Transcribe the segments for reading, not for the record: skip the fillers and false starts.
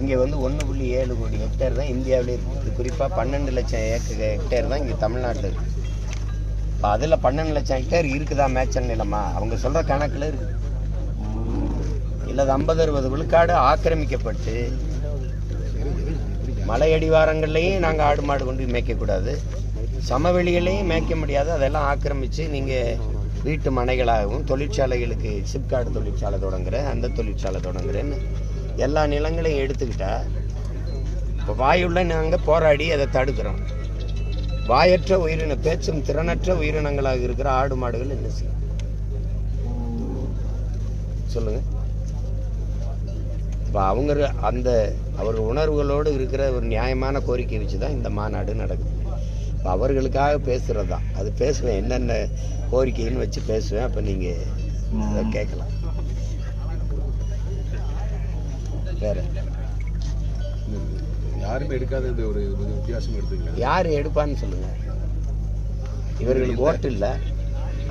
இங்கே வந்து 1.7 கோடி ஹெக்டேர் தான் இந்தியாவிலே இருக்குது. குறிப்பாக 12 லட்சம் ஹெக்டேர் தான் இங்கே தமிழ்நாட்டில் இருக்குது. இப்போ அதில் 12 லட்சம் ஹெக்டேர் இருக்குதா மேய்ச்சல் நிலமா? அவங்க சொல்கிற கணக்கில் இருக்குது. இல்லை 50-60 விழுக்காடு ஆக்கிரமிக்கப்பட்டு மலையடிவாரங்கள்லேயும் நாங்கள் ஆடு மாடு கொண்டு மேய்க்கக்கூடாது, சமவெளிகளையும் மேய்க்க முடியாது. அதெல்லாம் ஆக்கிரமித்து நீங்கள் வீட்டு மனைகளாகவும் தொழிற்சாலைகளுக்கு சிப்காடு தொழிற்சாலை தொடங்குறேன், அந்த தொழிற்சாலை தொடங்குறேன்னு எல்லா நிலங்களையும் எடுத்துக்கிட்டா இப்போ வாயுள்ள நாங்கள் போராடி அதை தடுக்கிறோம். வாயற்ற உயிரின பேச்சும் திறனற்ற உயிரினங்களாக இருக்கிற ஆடு மாடுகள் என்ன செய்யும் சொல்லுங்க? இப்போ அவங்க அந்த அவர் உணர்வுகளோடு இருக்கிற ஒரு நியாயமான கோரிக்கை வச்சு தான் இந்த மாநாடு நடக்குது. இப்போ அவர்களுக்காக பேசுகிறது தான். அது பேசுவேன், என்னென்ன கோரிக்கைன்னு வச்சு பேசுவேன். அப்போ நீங்கள் அதை கேட்கலாம். வேற யாருமே எடுக்காத ஒரு வித்தியாசம் எடுத்துக்கலாம். யார் எடுப்பான்னு சொல்லுங்க? இவர்களுக்கு ஓட்டு இல்லை,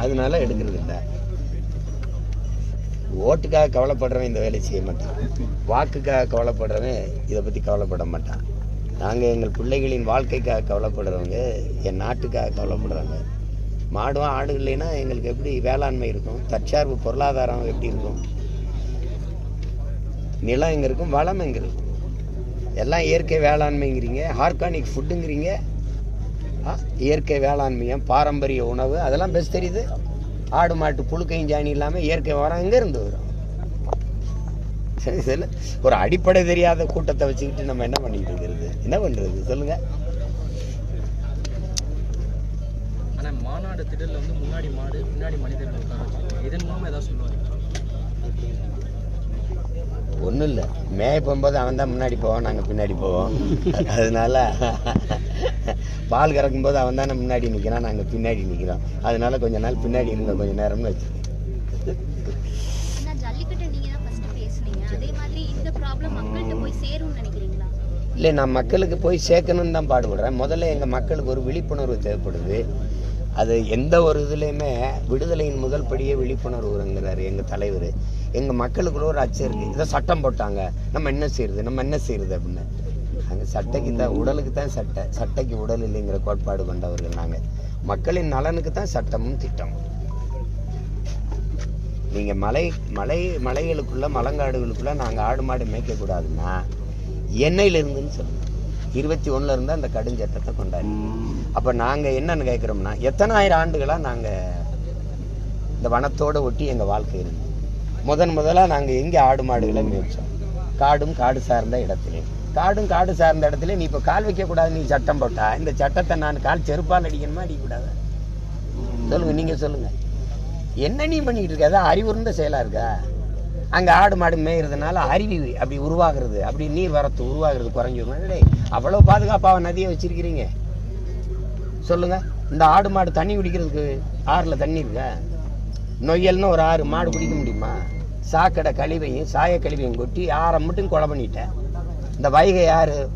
அதனால எடுக்கிறது இல்லை. ஓட்டுக்காக கவலைப்படுறவன் இந்த வேலையை செய்ய மாட்டான், வாக்குக்காக கவலைப்படுறவன் இதை பற்றி கவலைப்பட மாட்டான். நாங்கள் எங்கள் பிள்ளைகளின் வாழ்க்கைக்காக கவலைப்படுறவங்க, என் நாட்டுக்காக கவலைப்படுறாங்க. மாடும் ஆடு இல்லைன்னா எங்களுக்கு எப்படி வேளாண்மை இருக்கும்? தற்சார்பு பொருளாதாரம் எப்படி இருக்கும்? நிலம் எங்கே இருக்கும்? வளம் எங்கே இருக்கும்? எல்லாம் இயற்கை வேளாண்மைங்கிறீங்க, ஆர்கானிக் ஃபுட்டுங்கிறீங்க. இயற்கை வேளாண்மையும் பாரம்பரிய உணவு அதெல்லாம் பெஸ்ட் தெரியுது. ஆடு மாட்டு புழுக்கையும் ஜானி இல்லாமல் இயற்கை உரம் எங்கேருந்து வரும்? சரி, இதில் ஒரு அடிப்படை தெரியாத கூட்டத்தை வச்சுக்கிட்டு நம்ம என்ன பண்ணிக்கிட்டு இருக்கிறது? என்ன பண்ணுறது சொல்லுங்கள்? ஆனால் மாநாடு திடலில் வந்து முன்னாடி மாடு பின்னாடி மனிதர்கள் இதன் மூலமாக ஏதாவது சொல்லுவாங்க? ஒன்றும் இல்லை, மேய போகும்போது அவன் தான் முன்னாடி போவான், நாங்கள் பின்னாடி போவோம். அதனால பால் கறக்கும்போது அவன் தானே முன்னாடி நிற்கிறான், நாங்கள் பின்னாடி நிற்கிறோம். அதனால கொஞ்ச நாள் பின்னாடி இருந்த கொஞ்ச நேரம்னு வச்சு. இல்லை, நான் மக்களுக்கு போய் சேர்க்கணும்னு தான் பாடுபடுறேன். முதல்ல எங்கள் மக்களுக்கு ஒரு விழிப்புணர்வு தேவைப்படுது. அது எந்த ஒரு இதுலேயுமே விடுதலையின் முதல் படியே விழிப்புணர்வுங்கிறாரு எங்கள் தலைவர். எங்கள் மக்களுக்குள்ள ஒரு அச்சம் இருக்குது. இதை சட்டம் போட்டாங்க, நம்ம என்ன செய்யறது அப்படின்னு. நாங்கள் சட்டைக்கு தான், உடலுக்கு தான் சட்டை, சட்டைக்கு உடல் இல்லைங்கிற கோட்பாடு கொண்டவர்கள் நாங்கள். மக்களின் நலனுக்கு தான் சட்டமும் திட்டமும். நீங்கள் மலைகளுக்குள்ள மலங்காடுகளுக்குள்ள நாங்கள் ஆடு மாடு மேய்க்கக்கூடாதுன்னா எண்ணெயிலிருந்துன்னு சொல்லுங்கள். 21 இருந்தால் அந்த கடுஞ்சட்டத்தை கொண்டாடி. அப்போ நாங்கள் என்னன்னு கேட்குறோம்னா, எத்தனை ஆயிரம் ஆண்டுகளாக நாங்கள் இந்த வனத்தோடு ஒட்டி எங்கள் வாழ்க்கை இருந்து முதலாக நாங்கள் எங்கே ஆடு மாடுகளை மேய்ச்சோம்? காடு சார்ந்த இடத்துல. காடு சார்ந்த இடத்துல நீ இப்போ கால் வைக்கக்கூடாது நீ சட்டம் போட்டா, இந்த சட்டத்தை நான் கால் செருப்பால் அடிக்கணுமா அடிக்கக்கூடாது? சொல்லுங்கள், நீங்கள் சொல்லுங்கள். என்ன நீ பண்ணிக்கிட்டு இருக்க? அதான் அறிவுறுந்த செயலாக இருக்கா? அங்கே ஆடு மாடு மேய்கிறதுனால அருவி அப்படி உருவாகிறது, அப்படி நீர் வரத்து உருவாகிறது குறைஞ்சிருமே. அவ்வளோ பாதுகாப்பாக நதியை வச்சிருக்கிறீங்க சொல்லுங்கள். இந்த ஆடு மாடு தண்ணி குடிக்கிறதுக்கு ஆறில் தண்ணி இருக்கா? நொய்யல்னு ஒரு ஆறு மாடு குடிக்க முடியுமா? சாக்கடை கழிவையும் சாயக்கழிவையும் கொட்டி ஆறை மட்டும் கொலை பண்ணிட்டேன். இந்த வைகை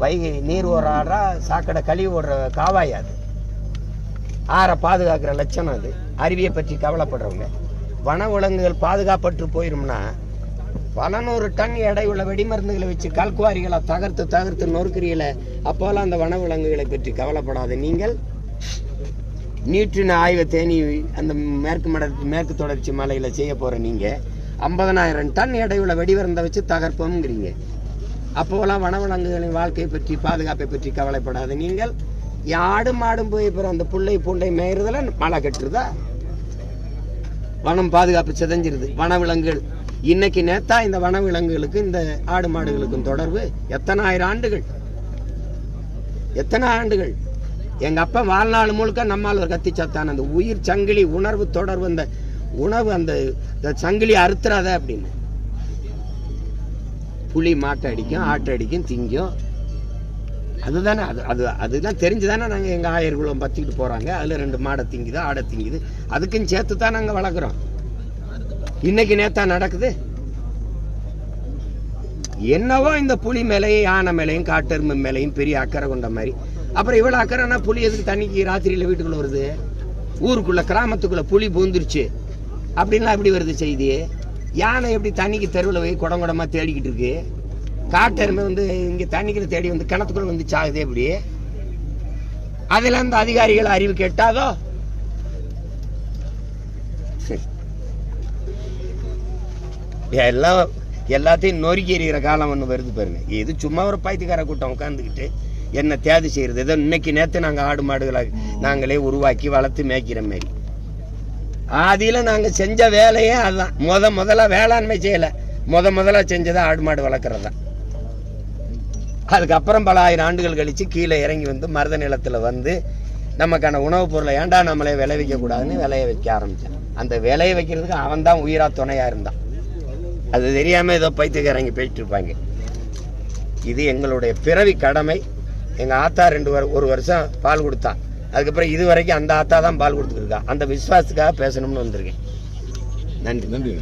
வைகை நீர் ஓடுற ஆறா, சாக்கடை கழிவு ஓடுற காவாயாது. ஆறை பாதுகாக்கிற லட்சணம் அது. அருவியை பற்றி கவலைப்படுறவங்க. வன விலங்குகள் பாதுகாப்பற்று போயிரும்னா 100 டன் எடையுள்ள வெடிமருந்துகளை வச்சு கல்குவாரிகளை தகர்த்து நொறுக்கிறீங்கள, அப்போலாம் அந்த வன விலங்குகளை பற்றி கவலைப்படாத நீங்கள். நீற்றின ஆய்வை தேனி அந்த மேற்கு தொடர்ச்சி மலையில் செய்ய போகிற நீங்கள் 50,000 டன் எடையுள்ள வெடிமருந்தை வச்சு தகர்ப்போம்ங்கிறீங்க. அப்போலாம் வனவிலங்குகளின் வாழ்க்கையை பற்றி பாதுகாப்பை பற்றி கவலைப்படாத நீங்கள். ஆடு மாடும் போய் அப்புறம் அந்த புள்ளை பூண்டை மேய்றதுல மழை கட்டுறதா? வனம் பாதுகாப்பு சிதைஞ்சிருது. வனவிலங்குகள் இன்னைக்கு நேத்தா இந்த வனவிலங்குகளுக்கு இந்த ஆடு மாடுகளுக்கும் தொடர்பு எத்தனை ஆண்டுகள்? எங்க அப்பா வாழ்நாள் முழுக்க நம்மால் ஒரு கத்தி சத்தான அந்த உயிர் சங்கிலி உணர்வு தொடர்பு, அந்த உணவு அந்த சங்கிலி அறுத்துறாத அப்படின்னு. புலி மாட்டை அடிக்கும், ஆட்டை அடிக்கும், திங்கும். அதுதானே அதுதான் தெரிஞ்சுதானே நாங்கள் எங்கள் ஆயர்களும் பற்றிக்கிட்டு போகிறாங்க. அதில் 2 மாடை திங்குது, ஆடை திங்குது. அதுக்குன்னு சேர்த்து தான் நாங்கள் வளர்க்குறோம். இன்னைக்கு நேத்தா நடக்குது. என்னவோ இந்த புலி மேலையும் யானை மேலையும் காட்டெருமை மேலையும் பெரிய அக்கறை கொண்ட மாதிரி. அப்புறம் இவ்வளோ அக்கறைன்னா புலி எதுக்கு தண்ணிக்கு ராத்திரியில் வீட்டுக்குள்ளே வருது? ஊருக்குள்ளே கிராமத்துக்குள்ளே புலி பூந்துருச்சு அப்படின்லாம் எப்படி வருது செய்தி? யானை எப்படி தண்ணிக்கு தெருவில் போய் குடமாக தேடிக்கிட்டு இருக்கு? காட்டெருமை வந்து இங்கே தண்ணிக்குள்ள தேடி வந்து கிணத்துக்குள்ள வந்து சாகுது எப்படி? அதில் அந்த அதிகாரிகள் அறிவு கேட்டாதோ? எல்லாத்தையும் நொறுக்கி எறிகிற காலம் ஒன்று வருது பாருங்க. இது சும்மா ஒரு பைத்தியக்கார கூட்டம் உட்காந்துக்கிட்டு என்ன தேதி செய்யறது? ஏதோ இன்னைக்கு நேற்று நாங்கள் ஆடு மாடுகளை நாங்களே உருவாக்கி வளர்த்து மேய்க்கிற மாதிரி. அதில் நாங்கள் செஞ்ச வேலையே அதுதான். முதல்ல வேளாண்மை செய்யலை, முதல்ல செஞ்சதை ஆடு மாடு வளர்க்குறது தான். அதுக்கப்புறம் பல ஆயிரம் ஆண்டுகள் கழித்து கீழே இறங்கி வந்து மருத நிலத்தில் வந்து நமக்கான உணவுப் பொருளை ஏன்டா நம்மளே விளைவிக்கக்கூடாதுன்னு விளைய வைக்க ஆரம்பித்தேன். அந்த விளைய வைக்கிறதுக்கு அவன் தான் உயிரா துணையாக இருந்தான். அது தெரியாமல் ஏதோ பைத்தியக்காரங்க போயிட்டு இருப்பாங்க. இது எங்களுடைய பிறவி கடமை. எங்கள் ஆத்தா ஒரு வருஷம் பால் கொடுத்தான். அதுக்கப்புறம் இது வரைக்கும் அந்த ஆத்தா தான் பால் கொடுத்துருக்கா. அந்த விசுவாசத்துக்காக பேசணும்னு வந்திருக்கேன். நன்றி.